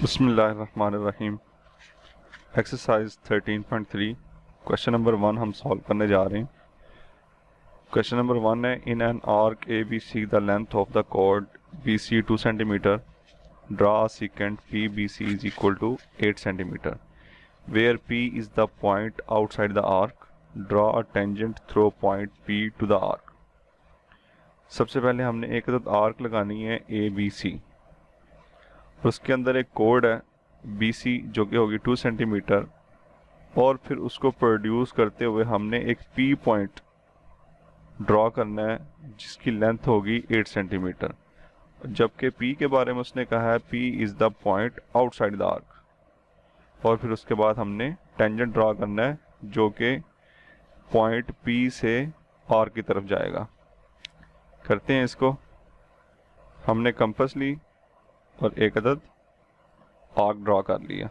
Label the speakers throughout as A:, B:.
A: बिस्मिल्लाहिर्रहमानिर्रहीम। Exercise 13.3 question number 1 हम solve करने जा रहे हैं। क्वेश्चन नंबर 1 है, in an arc A B C the length of the chord B C 2 centimetre, draw a secant P B C is equal to 8 centimetre, where P is the point outside the arc, draw a tangent through point P to the arc. सबसे पहले हमने एक अदद arc लगानी है ए B सी, उसके अंदर एक कोड है बी सी जो कि होगी 2 सेंटीमीटर, और फिर उसको प्रोड्यूस करते हुए हमने एक पी पॉइंट ड्रॉ करना है जिसकी लेंथ होगी 8 सेंटीमीटर, जबकि पी के बारे में उसने कहा है P is the point outside the arc. और फिर उसके बाद हमने टेंजेंट ड्रॉ करना है जो कि पॉइंट पी से आर्क की तरफ जाएगा। करते हैं इसको। हमने कंपास ली और एक अदद आर्क ड्रॉ कर लिया।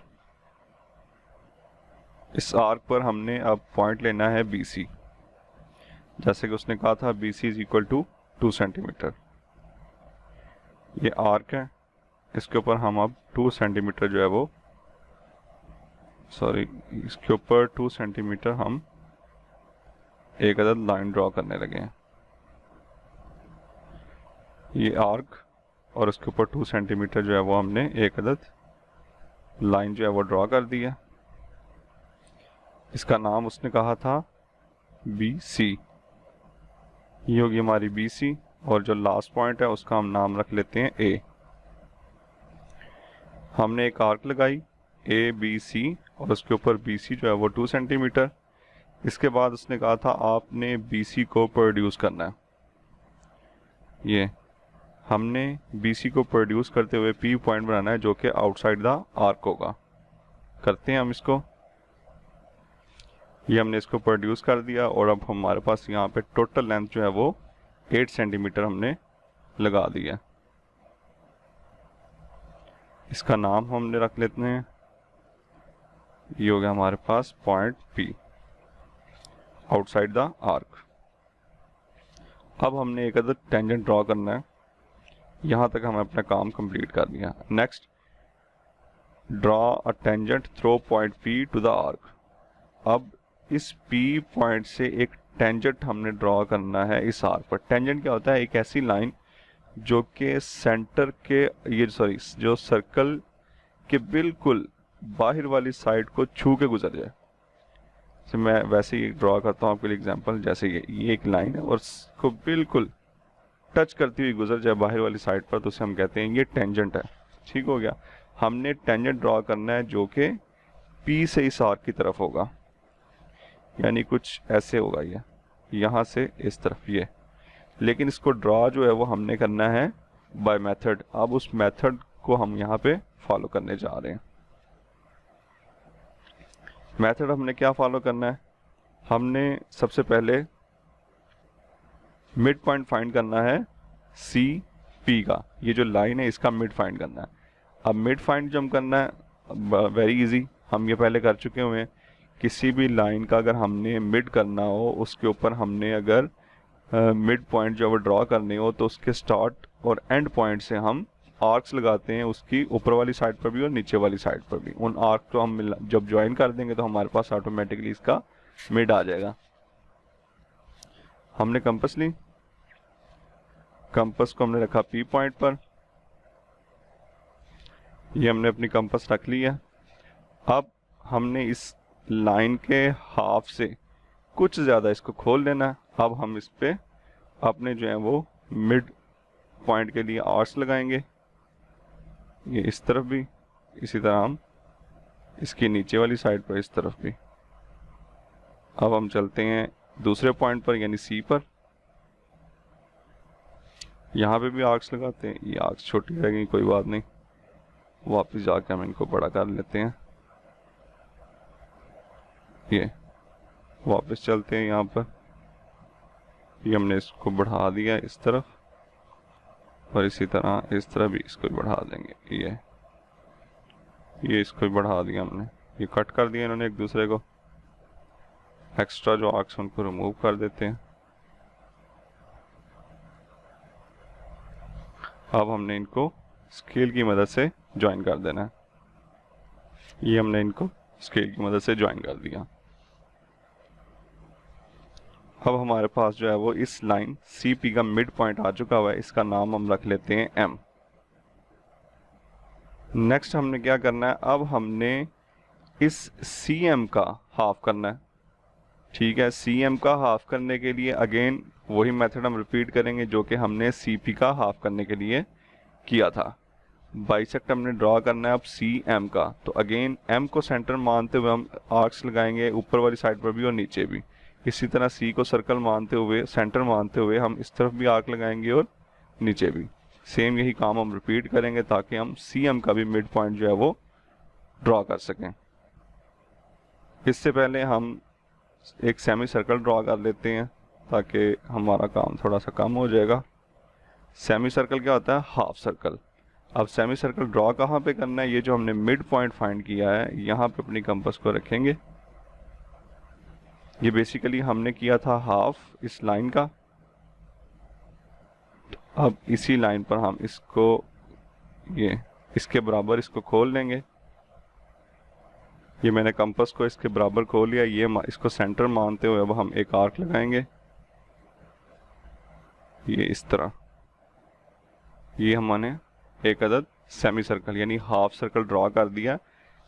A: इस आर्क पर हमने अब पॉइंट लेना है बी सी, जैसे कि उसने कहा था B C is equal to 2 centimetre. ये आर्क है, इसके ऊपर हम अब 2 सेंटीमीटर जो है वो इसके ऊपर 2 सेंटीमीटर हम एक अदद लाइन ड्रॉ करने लगे हैं। ये आर्क और उसके ऊपर 2 सेंटीमीटर जो है वो हमने एक अदद लाइन जो है वो ड्रॉ कर दी है। इसका नाम उसने कहा था बी सी। ये होगी हमारी बी सी, और जो लास्ट पॉइंट है उसका हम नाम रख लेते हैं ए। हमने एक आर्क लगाई ए बी सी और उसके ऊपर बी सी जो है वो 2 सेंटीमीटर। इसके बाद उसने कहा था आपने बी सी को प्रोड्यूस करना है। ये हमने बी सी को प्रोड्यूस करते हुए पी पॉइंट बनाना है जो कि आउटसाइड द आर्क होगा। करते हैं हम इसको। ये हमने इसको प्रोड्यूस कर दिया और अब हमारे पास यहाँ पे टोटल लेंथ जो है वो 8 सेंटीमीटर हमने लगा दिया। इसका नाम हमने रख लेते हैं, ये हो गया हमारे पास point P outside the arc. अब हमने एक अदद टेंजेंट ड्रॉ करना है। यहाँ तक हमें अपना काम कंप्लीट कर लिया। Next, draw a tangent through point P to the arc. अब इस पी पॉइंट से एक टेंजेंट हमने ड्रॉ करना है इस आर्क पर। टेंजेंट क्या होता है? एक ऐसी लाइन जो कि सेंटर के जो सर्कल के बिल्कुल बाहर वाली साइड को छू के गुजर जाए। तो मैं वैसे ही ड्रॉ करता हूँ आपके लिए एग्जांपल। जैसे ये एक लाइन है और इसको बिल्कुल टच करती हुई गुजर जाए बाहर वाली साइड पर, तो उसे हम कहते हैं ये टेंजेंट है। ठीक हो गया। हमने टेंजेंट ड्रॉ करना है जो कि पी से इस आर्क की तरफ होगा, यानी कुछ ऐसे होगा ये, यहाँ से इस तरफ ये। लेकिन इसको ड्रॉ जो है वो हमने करना है बाय मेथड। अब उस मेथड को हम यहाँ पे फॉलो करने जा रहे हैं। मेथड हमने क्या फॉलो करना है? हमने सबसे पहले मिड पॉइंट फाइंड करना है सी पी का। ये जो लाइन है इसका मिड फाइंड करना है। अब मिड फाइंड जब करना है वेरी इजी, हम ये पहले कर चुके हुए हैं। किसी भी लाइन का अगर हमने मिड करना हो, उसके ऊपर हमने अगर मिड पॉइंट जो वो ड्रॉ करने हो, तो उसके स्टार्ट और एंड पॉइंट से हम आर्क्स लगाते हैं, उसकी ऊपर वाली साइड पर भी और नीचे वाली साइड पर भी। उन आर्क को हम जब ज्वाइन कर देंगे तो हमारे पास ऑटोमेटिकली इसका मिड आ जाएगा। हमने कंपास ली, कंपास को हमने रखा पी पॉइंट पर। ये हमने अपनी कंपास रख ली है। अब हमने इस लाइन के हाफ से कुछ ज़्यादा इसको खोल लेना है। अब हम इस पे अपने जो है वो मिड पॉइंट के लिए आर्क्स लगाएंगे, ये इस तरफ भी, इसी तरह हम इसकी नीचे वाली साइड पर इस तरफ भी। अब हम चलते हैं दूसरे पॉइंट पर यानी सी पर। यहाँ पे भी आर्क्स लगाते हैं। ये आर्क्स छोटी रह गई, कोई बात नहीं, वापस जाके हम इनको बड़ा कर लेते हैं। ये वापस चलते हैं यहाँ पर। ये हमने इसको बढ़ा दिया इस तरफ, और इसी तरह इस तरह भी इसको बढ़ा देंगे। ये इसको बढ़ा दिया हमने। ये कट कर दिया इन्होंने एक दूसरे को। एक्स्ट्रा जो आर्क्स उनको रिमूव कर देते हैं। अब हमने इनको स्केल की मदद से ज्वाइन कर देना है। ये हमने इनको स्केल की मदद से ज्वाइन कर दिया। अब हमारे पास जो है वो इस लाइन सी पी का मिड पॉइंट आ चुका हुआ है, इसका नाम हम रख लेते हैं एम। नेक्स्ट हमने क्या करना है, अब हमने इस सी एम का हाफ करना है। ठीक है, सी एम का हाफ करने के लिए अगेन वही मेथड हम रिपीट करेंगे जो कि हमने सी पी का हाफ करने के लिए किया था। बाइसेक्ट हमने ड्रॉ करना है अब सी एम का, तो अगेन एम को सेंटर मानते हुए हम आर्क्स लगाएंगे ऊपर वाली साइड पर भी और नीचे भी। इसी तरह सी को सर्कल मानते हुए, सेंटर मानते हुए हम इस तरफ भी आर्क लगाएंगे और नीचे भी। सेम यही काम हम रिपीट करेंगे ताकि हम सी एम का भी मिड पॉइंट जो है वो ड्रॉ कर सकें। इससे पहले हम एक सेमी सर्कल ड्रॉ कर लेते हैं ताकि हमारा काम थोड़ा सा कम हो जाएगा। सेमी सर्कल क्या होता है, हाफ सर्कल। अब सेमी सर्कल ड्रॉ कहाँ पे करना है, ये जो हमने मिड पॉइंट फाइंड किया है यहाँ पे अपनी कंपास को रखेंगे। ये बेसिकली हमने किया था हाफ इस लाइन का, तो अब इसी लाइन पर हम इसको ये इसके बराबर इसको खोल लेंगे। ये मैंने कंपास को इसके बराबर खोल लिया, ये इसको सेंटर मानते हुए अब हम एक आर्क लगाएंगे ये इस तरह। ये हमने एक अदद सेमी सर्कल यानी हाफ सर्कल ड्रॉ कर दिया।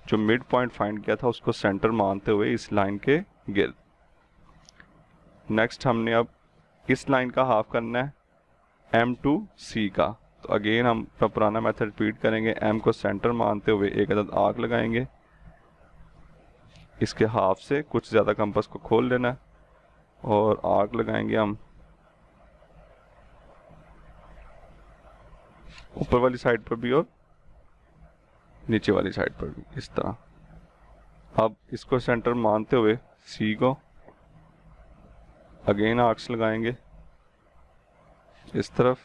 A: जो मिड पॉइंट फाइंड किया था उसको सेंटर मानते हुए इस लाइन के गिर्द। नेक्स्ट हमने अब इस लाइन का हाफ करना है एम टू सी का, तो अगेन हम पुराना मेथड रिपीट करेंगे। एम को सेंटर मानते हुए एक अदद आर्क लगाएंगे, इसके हाफ से कुछ ज़्यादा कंपास को खोल लेना है और आर्क लगाएंगे हम ऊपर वाली साइड पर भी और नीचे वाली साइड पर भी इस तरह। अब इसको सेंटर मानते हुए सी को अगेन आर्क्स लगाएंगे इस तरफ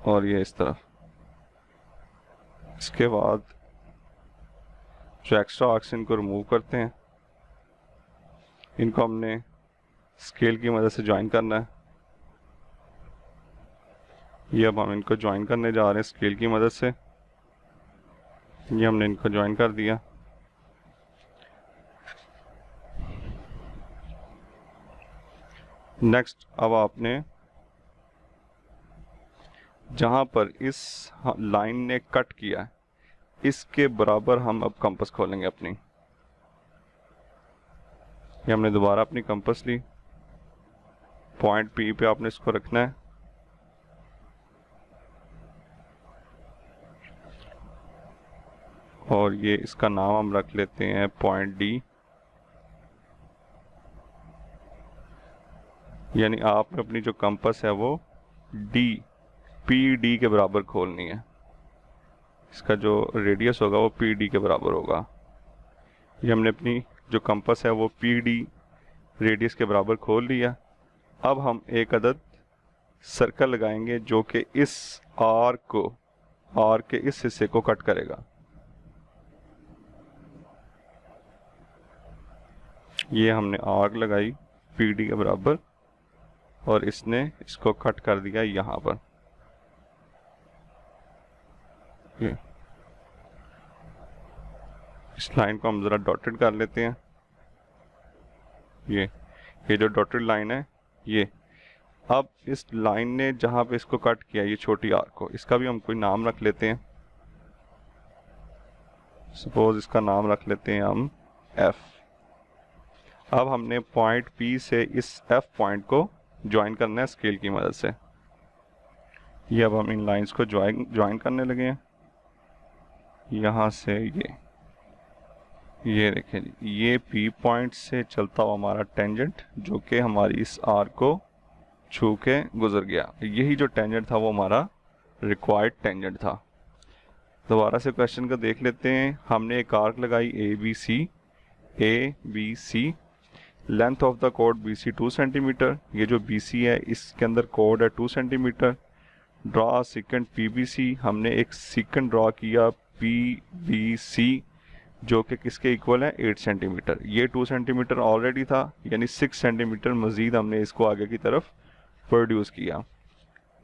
A: और ये इस तरफ। इसके बाद जो एक्स्ट्रा आर्क्स इनको रिमूव करते हैं, इनको हमने स्केल की मदद से ज्वाइन करना है। ये अब हम इनको ज्वाइन करने जा रहे हैं स्केल की मदद से। ये हमने इनको ज्वाइन कर दिया। नेक्स्ट अब आपने जहां पर इस लाइन ने कट किया है इसके बराबर हम अब कंपास खोलेंगे अपनी। ये हमने दोबारा अपनी कंपास ली, पॉइंट पी पे आपने इसको रखना है। और ये इसका नाम हम रख लेते हैं पॉइंट डी। यानी आपने अपनी जो कंपास है वो डी पी डी के बराबर खोलनी है। इसका जो रेडियस होगा वो पी डी के बराबर होगा। ये हमने अपनी जो कंपास है वो पी डी रेडियस के बराबर खोल लिया। अब हम एक अदद सर्कल लगाएंगे जो कि इस आर्क के इस हिस्से को कट करेगा। ये हमने आर्क लगाई पी डी के बराबर और इसने इसको कट कर दिया यहाँ पर। ये इस लाइन को हम ज़रा डॉटेड कर लेते हैं। ये जो डॉटेड लाइन है ये, अब इस लाइन ने जहाँ पे इसको कट किया ये छोटी आर्क को, इसका भी हम कोई नाम रख लेते हैं। सपोज इसका नाम रख लेते हैं हम एफ। अब हमने पॉइंट पी से इस एफ पॉइंट को ज्वाइन करना है स्केल की मदद से। ये अब हम इन लाइंस को ज्वाइन करने लगे हैं। यहाँ से ये देखें जी, ये पी पॉइंट से चलता हुआ हमारा टेंजेंट जो कि हमारी इस आर्क को छू के गुजर गया, यही जो टेंजेंट था वो हमारा रिक्वायर्ड टेंजेंट था। दोबारा से क्वेश्चन को देख लेते हैं। हमने एक आर्क लगाई A B C, length of the कोड बी सी 2 सेंटीमीटर। ये जो बी सी है इसके अंदर कोड है 2 centimetre. Draw secant P B C, हमने एक सीकेंट ड्रॉ किया पी बी सी जो कि किसके इक्वल है 8 सेंटीमीटर। ये 2 सेंटीमीटर ऑलरेडी था यानी 6 सेंटीमीटर मज़ीद हमने इसको आगे की तरफ प्रोड्यूस किया।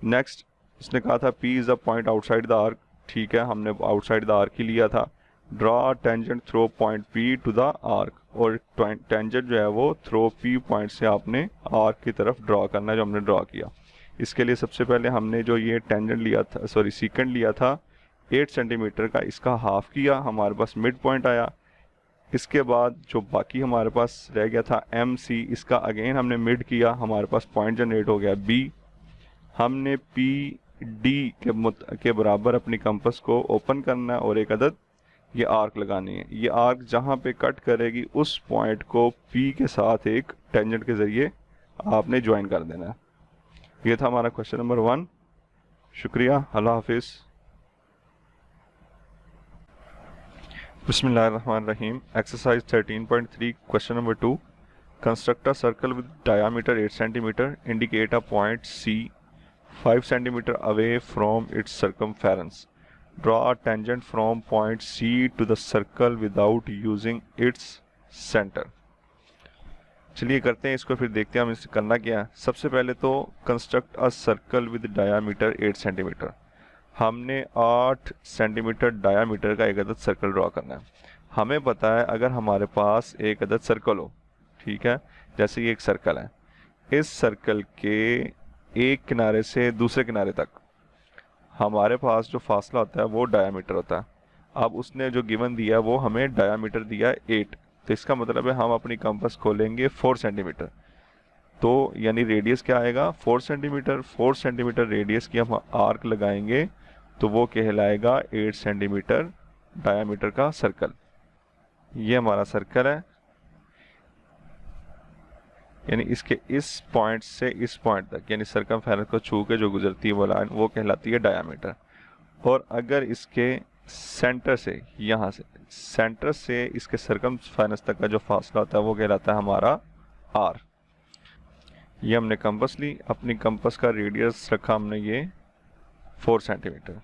A: नेक्स्ट इसने कहा था P is a point outside the arc. ठीक है, हमने आउटसाइड द आर्क ही लिया था। Draw tangent through point P to the arc, और टेंजेंट जो है वो थ्रो पी पॉइंट से आपने आर्क की तरफ ड्रॉ करना है जो हमने ड्रॉ किया। इसके लिए सबसे पहले हमने जो ये टेंजेंट लिया था, सॉरी सीकेंड लिया था 8 सेंटीमीटर का, इसका हाफ किया, हमारे पास मिड पॉइंट आया। इसके बाद जो बाकी हमारे पास रह गया था एम सी, इसका अगेन हमने मिड किया, हमारे पास पॉइंट जनरेट हो गया बी। हमने पी डी के बराबर अपनी कंपास को ओपन करना है और एक अदद ये आर्क लगानी है। ये आर्क जहाँ पे कट करेगी उस पॉइंट को पी के साथ एक टेंजेंट के ज़रिए आपने ज्वाइन कर देना है। ये था हमारा क्वेश्चन नंबर 1। शुक्रिया, अल्लाह हाफिज़। बिस्मिल्लाहिर्रहमानिर्रहीम। Exercise 13.3 question number 2। Construct a circle with diameter 8 centimetre, indicate a point C 5 centimeter away from its circumference. Draw a tangent from point C to the circle without using its center. चलिए करते हैं इसको, फिर देखते हैं हम इसे करना क्या है। सबसे पहले तो construct a circle with diameter 8 centimetre, हमने 8 सेंटीमीटर डायामीटर का एक अदद सर्कल ड्रॉ करना है। हमें पता है अगर हमारे पास एक अदद सर्कल हो, ठीक है, जैसे ये एक सर्कल है, इस सर्कल के एक किनारे से दूसरे किनारे तक हमारे पास जो फासला होता है वो डायामीटर होता है। अब उसने जो गिवन दिया है वो हमें डायामीटर दिया है 8, तो इसका मतलब है हम अपनी कंपास खोलेंगे 4 सेंटीमीटर, तो यानी रेडियस क्या आएगा 4 सेंटीमीटर। 4 सेंटीमीटर रेडियस की हम आर्क लगाएंगे तो वो कहलाएगा 8 सेंटीमीटर डायामीटर का सर्कल। ये हमारा सर्कल है, यानी इसके इस पॉइंट से इस पॉइंट तक, यानी सर्कमफेरेंस को छू के जो गुजरती है वो लाइन वो कहलाती है डायामीटर। और अगर इसके सेंटर से, यहाँ से सेंटर से इसके सर्कमफेरेंस तक का जो फासला होता है वो कहलाता है हमारा आर। ये हमने कंपास ली, अपनी कंपास का रेडियस रखा हमने ये 4 सेंटीमीटर।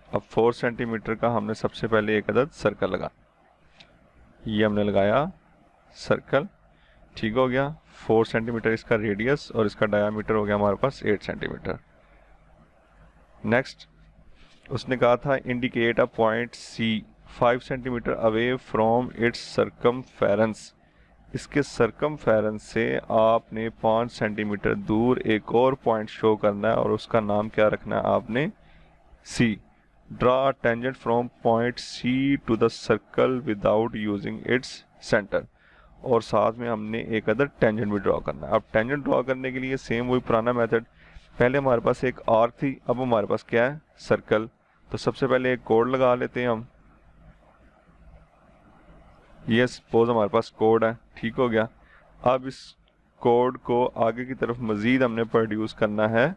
A: अब 4 सेंटीमीटर का हमने सबसे पहले एक अदद सर्कल लगा, ये हमने लगाया सर्कल, ठीक हो गया। 4 सेंटीमीटर इसका रेडियस और इसका डायामीटर हो गया हमारे पास 8 सेंटीमीटर। नेक्स्ट उसने कहा था indicate a point C 5 centimetre away from its circumference, इसके सर्कमफेरेंस से आपने 5 सेंटीमीटर दूर एक और पॉइंट शो करना है और उसका नाम क्या रखना है आपने C. Draw tangent from point C to the circle without using its centre, और साथ में हमने एक अदर टेंजेंट भी ड्रॉ करना है। अब टेंजेंट ड्रॉ करने के लिए सेम वही पुराना मेथड, पहले हमारे पास एक आर्क थी, अब हमारे पास क्या है सर्कल, तो सबसे पहले एक कोड लगा लेते हैं हम। ये सपोज हमारे पास कोड है, ठीक हो गया। अब इस कोड को आगे की तरफ मज़ीद हमने प्रोड्यूस करना है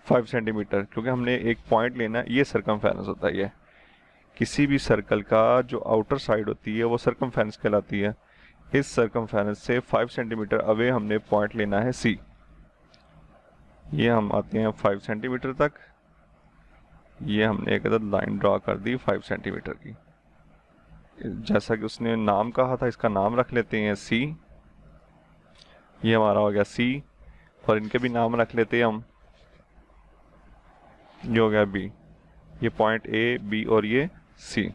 A: 5 सेंटीमीटर, क्योंकि हमने एक पॉइंट लेना है, ये सर्कमफेरेंस होता है। ये किसी भी सर्कल का जो आउटर साइड होती है वो सर्कमफेरेंस कहलाती है। इस सर्कमफेरेंस से 5 सेंटीमीटर अवे हमने पॉइंट लेना है सी। ये हम आते हैं 5 सेंटीमीटर तक, ये हमने एक अदद लाइन ड्रॉ कर दी 5 सेंटीमीटर की। जैसा कि उसने नाम कहा था, इसका नाम रख लेते हैं सी। ये हमारा हो गया सी, और इनके भी नाम रख लेते हैं हम, ये हो गया बी। ये पॉइंट ए बी और ये सी,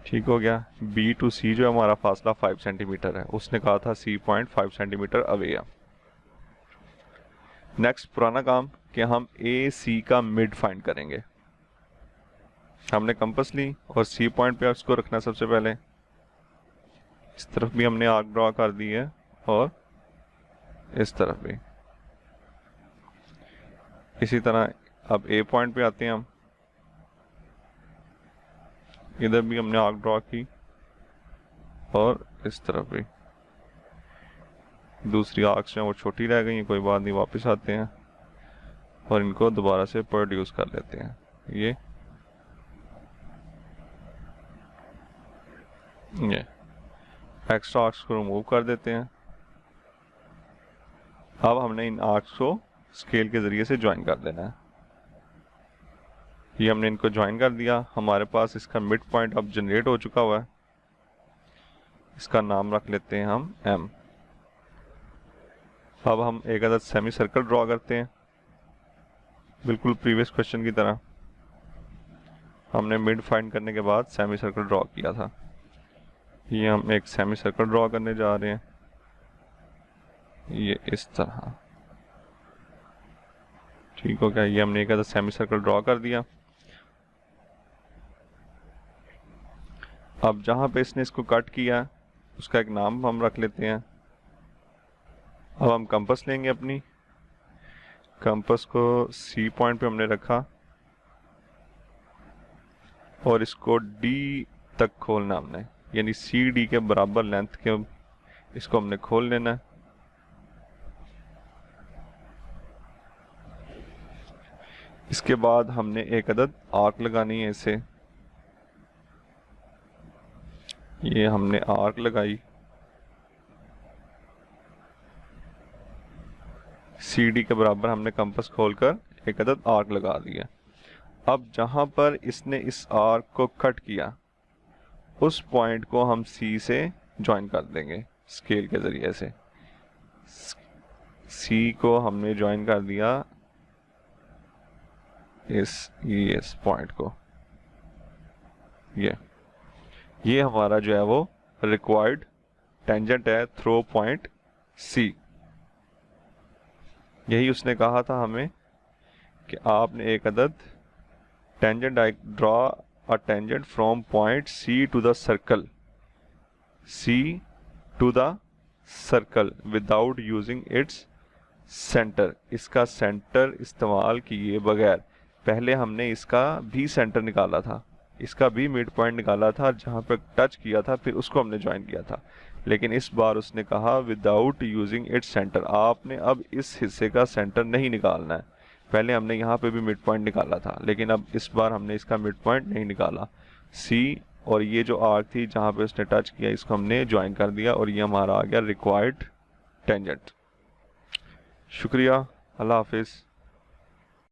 A: ठीक हो गया। बी टू सी जो हमारा फासला 5 सेंटीमीटर है, उसने कहा था सी पॉइंट 5 सेंटीमीटर अवे है। नेक्स्ट पुराना काम कि हम ए सी का मिड फाइंड करेंगे। हमने कंपास ली और सी पॉइंट पे उसको रखना सबसे पहले, इस तरफ भी हमने आर्क ड्रॉ कर दी है और इस तरफ भी इसी तरह। अब ए पॉइंट पे आते हैं हम, इधर भी हमने आर्क ड्रॉ की और इस तरफ भी। दूसरी आर्क्स जो है वो छोटी रह गई, कोई बात नहीं, वापस आते हैं और इनको दोबारा से प्रोड्यूस कर लेते हैं। ये एक्स्ट्रा आर्क्स को रिमूव कर देते हैं। अब हमने इन आर्क्स को स्केल के ज़रिए से ज्वाइन कर देना है। ये हमने इनको ज्वाइन कर दिया, हमारे पास इसका मिड पॉइंट अब जनरेट हो चुका हुआ है, इसका नाम रख लेते हैं हम एम। अब हम एक अदद सेमी सर्कल ड्रॉ करते हैं। बिल्कुल प्रीवियस क्वेश्चन की तरह हमने मिड फाइंड करने के बाद सेमी सर्कल ड्रॉ किया था। ये हम एक सेमी सर्कल ड्रॉ करने जा रहे हैं, ये इस तरह। ठीक हो गया, ये हमने एक सेमी सर्कल ड्रॉ कर दिया। अब जहाँ पे इसने इसको कट किया उसका एक नाम हम रख लेते हैं। अब हम कंपास लेंगे, अपनी कंपास को सी पॉइंट पे हमने रखा और इसको डी तक खोलना हमने, यानी सी डी के बराबर लेंथ के इसको हमने खोल लेना है। इसके बाद हमने एक अदद आर्क लगानी है इसे, ये हमने आर्क लगाई, सी डी के बराबर हमने कंपास खोलकर एक अदद आर्क लगा दिया। अब जहां पर इसने इस आर्क को कट किया उस पॉइंट को हम सी से ज्वाइन कर देंगे स्केल के ज़रिए से। सी को हमने ज्वाइन कर दिया इस पॉइंट को। ये हमारा जो है वो रिक्वायर्ड टेंजेंट है थ्रो पॉइंट सी। यही उसने कहा था हमें कि आपने एक अदद tangent draw a tangent from point C to the circle, C to the circle without using its centre. इसका सेंटर इस्तेमाल किए बगैर, पहले हमने इसका भी सेंटर निकाला था, इसका भी मिड पॉइंट निकाला था, जहाँ पर टच किया था फिर उसको हमने ज्वाइन किया था। लेकिन इस बार उसने कहा विदाउट यूजिंग इट्स सेंटर, आपने अब इस हिस्से का सेंटर नहीं निकालना है। पहले हमने यहाँ पे भी मिड पॉइंट निकाला था, लेकिन अब इस बार हमने इसका मिड पॉइंट नहीं निकाला। सी और ये जो आर्क थी जहाँ पे उसने टच किया इसको हमने ज्वाइन कर दिया और ये हमारा आ गया रिक्वायर्ड टेंजेंट। शुक्रिया, अल्लाह हाफिज़।